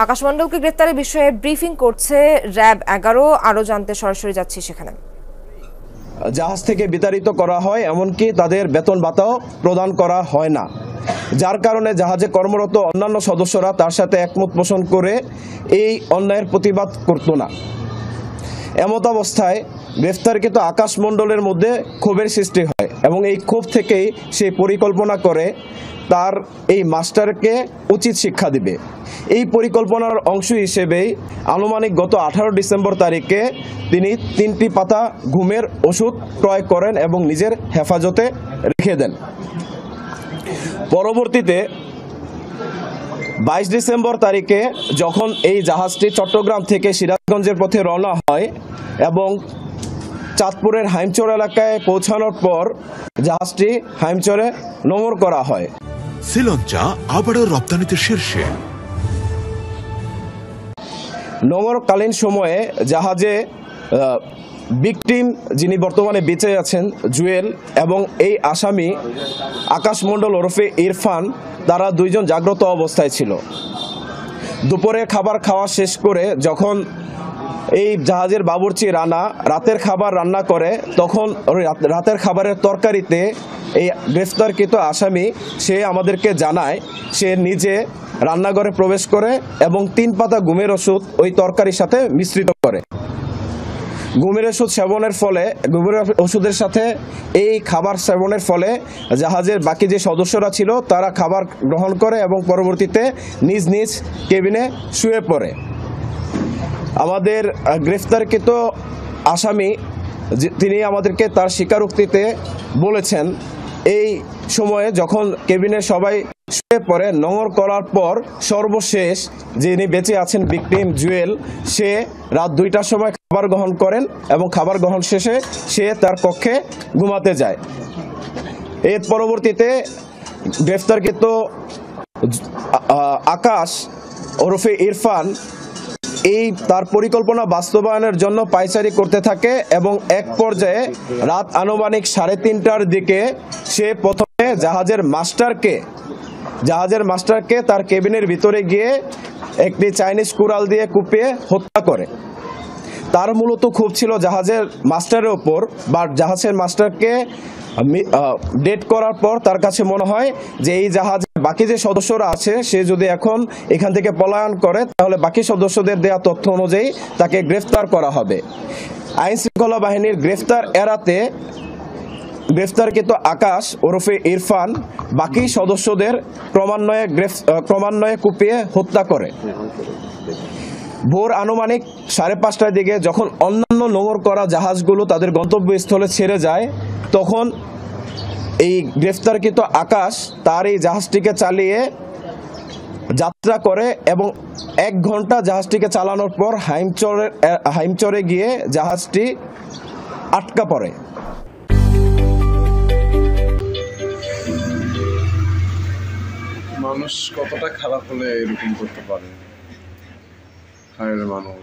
আকাশ মণ্ডলকে গ্রেফতারের বিষয়ে ব্রিফিং করছে র্যাব 11। আরো জানতে সরাসরি যাচ্ছি সেখানে। জাহাজ থেকে বিতাড়িত করা হয়, এমনকি তাদের বেতন ভাতাও প্রদান করা হয় না, যার কারণে জাহাজে কর্মরত অন্যান্য সদস্যরা তার সাথে একমত পোষণ করে এই অন্যায়ের প্রতিবাদ করত না। এমত অবস্থায় গ্রেফতারকৃত আকাশ মণ্ডলের মধ্যে ক্ষোভের সৃষ্টি হয় এবং এই ক্ষোভ থেকেই সে পরিকল্পনা করে তার এই মাস্টারকে উচিত শিক্ষা দিবে। এই পরিকল্পনার অংশ হিসেবেই আনুমানিক গত 18 ডিসেম্বর তারিখে তিনি 3টি পাতা ঘুমের ওষুধ ক্রয় করেন এবং নিজের হেফাজতে রেখে দেন। পরবর্তীতে 22 ডিসেম্বর তারিখে যখন এই জাহাজটি চট্টগ্রাম থেকে সিরাজগঞ্জের পথে রওনা হয় এবং চাঁদপুরের হাইমচর এলাকায় পৌঁছানোর পর জাহাজটি হাইমচরে নোঙর করা হয়। শ্রীলঙ্কা আবারও রপ্তানিতে শীর্ষে। নোঙরকালীন সময়ে জাহাজে ভিকটিম যিনি বর্তমানে বেঁচে আছেন জুয়েল এবং এই আসামি আকাশ মণ্ডল ওরফে ইরফান, তারা দুইজন জাগ্রত অবস্থায় ছিল। দুপুরে খাবার খাওয়া শেষ করে যখন এই জাহাজের বাবুর্চি রানা রাতের খাবার রান্না করে, তখন রাতের খাবারের তরকারিতে এই গ্রেফতারকৃত আসামি সে আমাদেরকে জানায় সে নিজে রান্নাঘরে প্রবেশ করে এবং 3 পাতা ঘুমের ওষুধ ওই তরকারির সাথে মিশ্রিত করে। ঘুমের ওষুধ সেবনের ফলে ওষুধের সাথে এই খাবার সেবনের ফলে জাহাজের বাকি যে সদস্যরা ছিল তারা খাবার গ্রহণ করে এবং পরবর্তীতে নিজ নিজ কেবিনে শুয়ে পড়ে। আমাদের গ্রেফতারকৃত আসামি তিনি আমাদেরকে তার স্বীকারোক্তিতে বলেছেন এই সময়ে যখন কেবিনে সবাই শুয়ে পড়ে নোঙর করার পর সর্বশেষ যিনি বেঁচে আছেন ভিকটিম জুয়েল, সে রাত 2টার সময় খাবার গ্রহণ করেন এবং খাবার গ্রহণ শেষে সে তার কক্ষে ঘুমাতে যায়। এর পরবর্তীতে গ্রেফতারকৃত আকাশ ওরফে ইরফান এই তার পরিকল্পনা বাস্তবায়নের জন্য পায়চারি করতে থাকে এবং এক পর্যায়ে রাত আনুমানিক 3:30টার দিকে সে প্রথমে জাহাজের মাস্টারকে তার কেবিনের ভিতরে গিয়ে একটি চাইনিজ কুড়াল দিয়ে কুপিয়ে হত্যা করে। তার মূলত ক্ষোভ ছিল জাহাজের মাস্টারের ওপর, বা জাহাজের মাস্টারকে ডেট করার পর তার কাছে মনে হয় যে এই জাহাজের বাকি যে সদস্যরা আছে সে যদি এখন এখান থেকে পলায়ন করে তাহলে বাকি সদস্যদের দেওয়া তথ্য অনুযায়ী তাকে গ্রেফতার করা হবে। আইন শৃঙ্খলা বাহিনীর গ্রেফতার এড়াতে গ্রেফতারকৃত আকাশ ওরফে ইরফান বাকি সদস্যদের ক্রমান্বয়ে কুপিয়ে হত্যা করে। ভোর আনুমানিক 5:30টার দিকে যখন অন্যান্য নোঙর করা জাহাজগুলো তাদের গন্তব্যস্থলে ছেড়ে যায়, তখন এই গ্রেফতারকৃত আকাশ তার এই জাহাজটিকে চালিয়ে যাত্রা করে এবং 1 ঘন্টা জাহাজটিকে চালানোর পর হাইমচরে গিয়ে জাহাজটি আটকা পড়ে। মানুষ কতটা খারাপ হলে এরকম করতে পারে? হায় রে মানুষ।